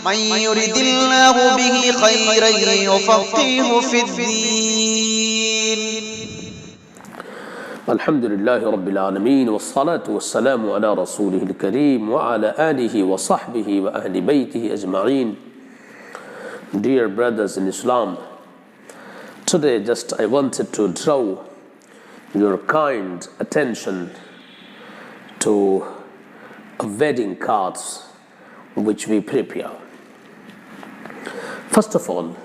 من يرد الله به خيرا يفقهه في الدين. الحمد لله رب العالمين والصلاة والسلام على رسوله الكريم وعلى آله وصحبه وأهل بيته أجمعين. Dear brothers in Islam, today just I wanted to draw your kind attention to wedding cards which we prepare. First of all,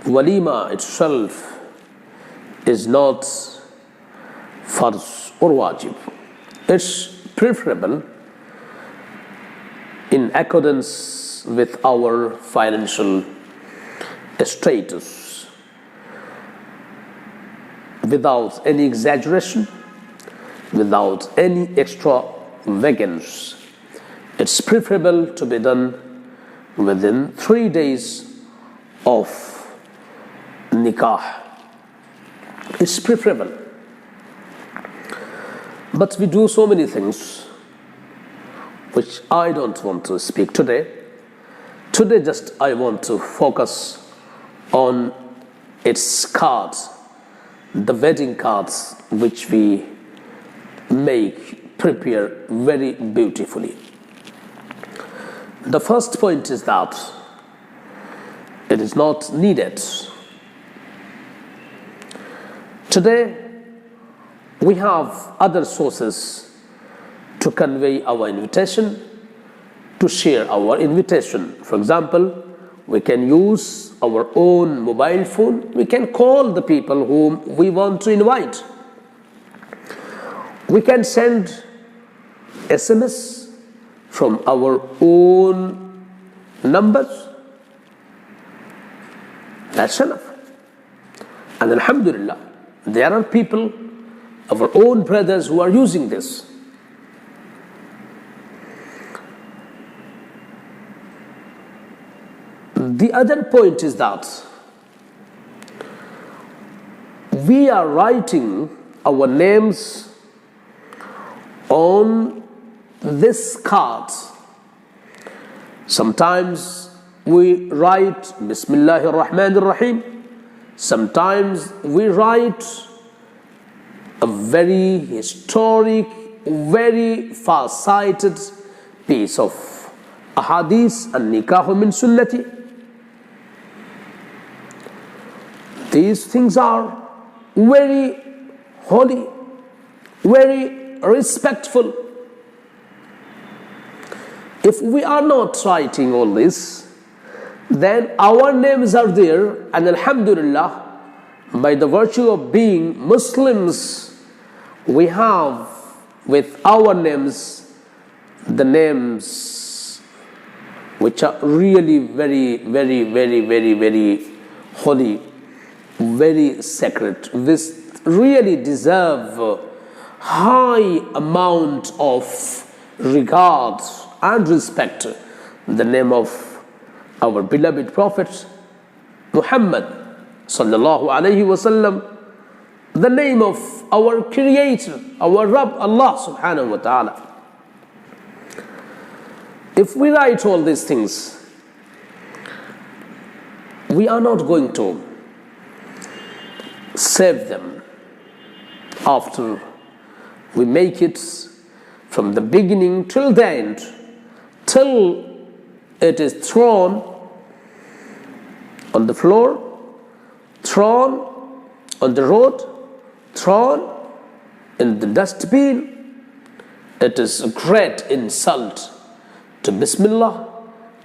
walima itself is not farz or wajib. It's preferable in accordance with our financial status, without any exaggeration, without any extravagance. It's preferable to be done within 3 days of nikah. It's preferable. But we do so many things which I don't want to speak today. Today just I want to focus on its cards, the wedding cards which we prepare very beautifully. The first point is that it is not needed. Today we have other sources to convey our invitation, to share our invitation. For example, we can use our own mobile phone. We can call the people whom we want to invite. We can send SMS from our own numbers. That's enough. And alhamdulillah, there are people, our own brothers, who are using this. The other point is that we are writing our names on this card. Sometimes we write Bismillahir Rahmanir Rahim. Sometimes we write a very historic, very far-sighted piece of ahadith and nikahu min sunnati. These things are very holy, very respectful. If we are not writing all this, then our names are there, and alhamdulillah, by the virtue of being Muslims, we have with our names the names which are really very, very, very, very, very holy, very sacred. This really deserve high amount of regard and respect. The name of our beloved Prophet Muhammad sallallahu alayhi wasallam, the name of our Creator, our Rabb, Allah subhanahu wa ta'ala. If we write all these things, we are not going to save them after we make it from the beginning till the end, till it is thrown on the floor, thrown on the road, thrown in the dustbin. It is a great insult to Bismillah.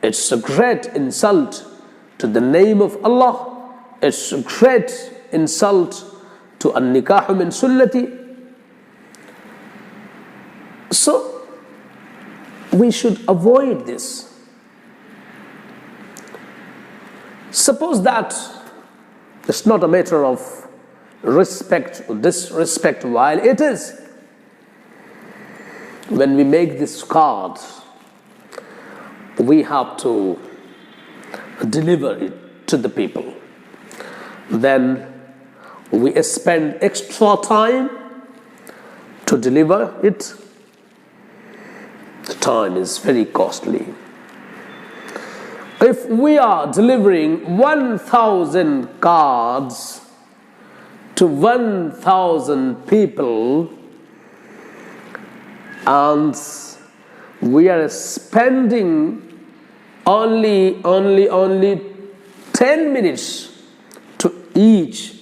It's a great insult to the name of Allah. It's a great insult to an-nikahu min sunnati. So we should avoid this. Suppose that it's not a matter of respect or disrespect, while it is. When we make this card, we have to deliver it to the people. Then we spend extra time to deliver it. The time is very costly. if we are delivering 1,000 cards to 1,000 people, and we are spending only 10 minutes to each,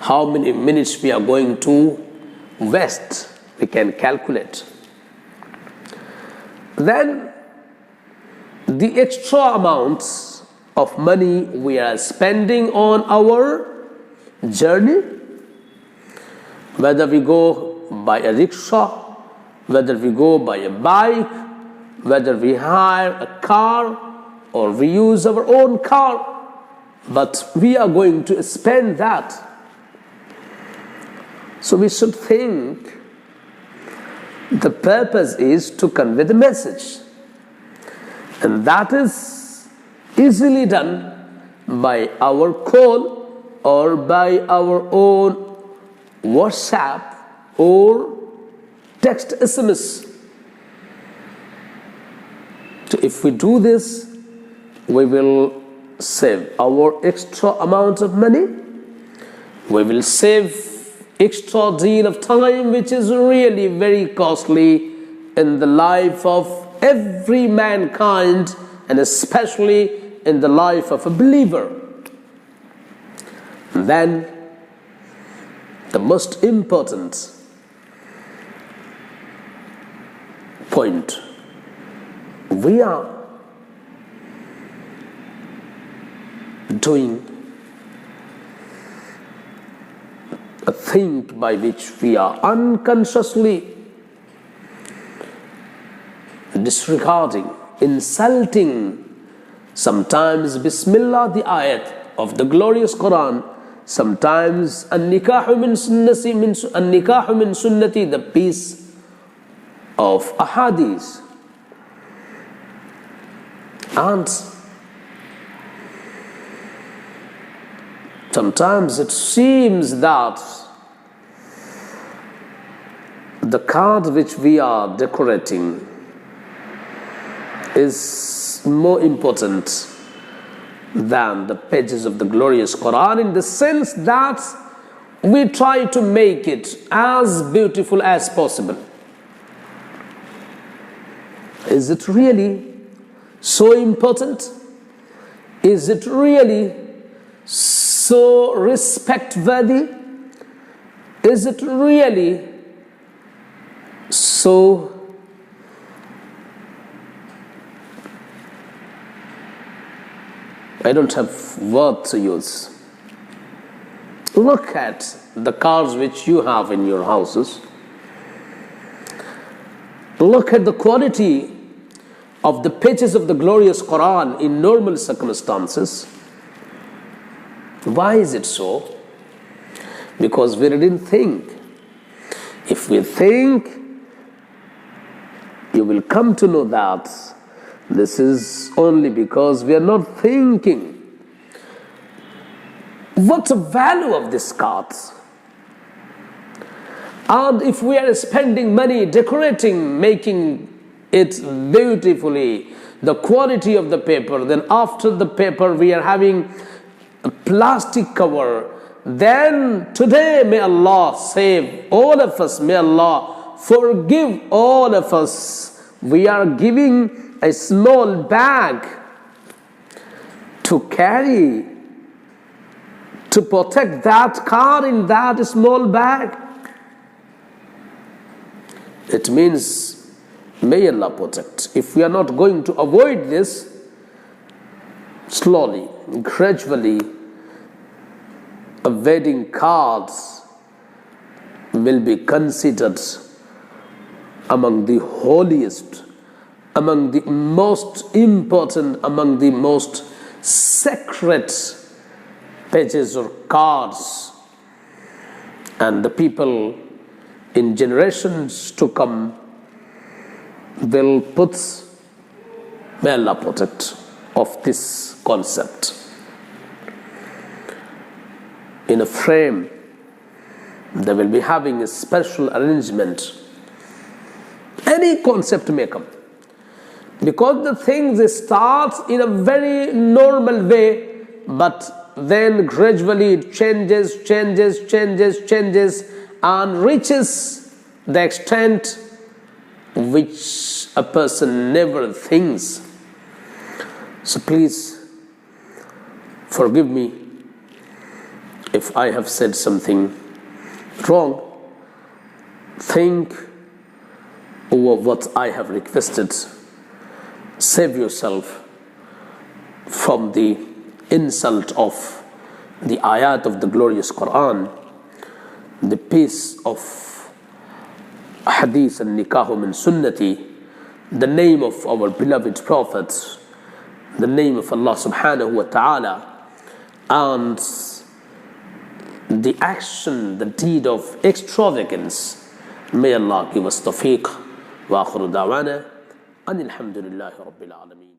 how many minutes we are going to waste, we can calculate. Then the extra amounts of money we are spending on our journey, whether we go by a rickshaw, whether we go by a bike, whether we hire a car or we use our own car, but we are going to spend that. So we should think the purpose is to convey the message, and that is easily done by our call or by our own WhatsApp or text SMS. So if we do this, we will save our extra amount of money, we will save extra deal of time, which is really very costly in the life of every mankind, and especially in the life of a believer. And then the most important point, we are doing a thing by which we are unconsciously disregarding, insulting, sometimes Bismillah, the ayat of the glorious Quran, sometimes an-nikahu min sunnati, the piece of ahadith. And sometimes it seems that the card which we are decorating is more important than the pages of the glorious Quran, in the sense that we try to make it as beautiful as possible. Is it really so important? Is it really so respect-worthy? Is it really so I don't have word to use. Look at the cards which you have in your houses. Look at the quality of the pages of the glorious Quran in normal circumstances. Why is it so? Because we didn't think. If we think, you will come to know that this is only because we are not thinking. What's the value of these cards? And if we are spending money decorating, making it beautifully, the quality of the paper, then after the paper we are having a plastic cover, then today may Allah save all of us, may Allah forgive all of us. We are giving a small bag to carry, to protect that card in that small bag. It means may Allah protect. If we are not going to avoid this, slowly, gradually, a wedding cards will be considered among the holiest, among the most important, among the most sacred pages or cards. And the people in generations to come will put, may Allah protect, of this concept in a frame. They will be having a special arrangement. Any concept may come. Because the things starts in a very normal way, but then gradually it changes, and reaches the extent which a person never thinks. So please forgive me if I have said something wrong. Think over what I have requested. Save yourself from the insult of the ayat of the glorious Quran, the peace of hadith and nikahu min sunnati, the name of our beloved prophets, the name of Allah subhanahu wa ta'ala, and the action, the deed of extravagance. May Allah give us tawfiq. Wa akhiru da'wana anil hamdulillahi rabbil alameen.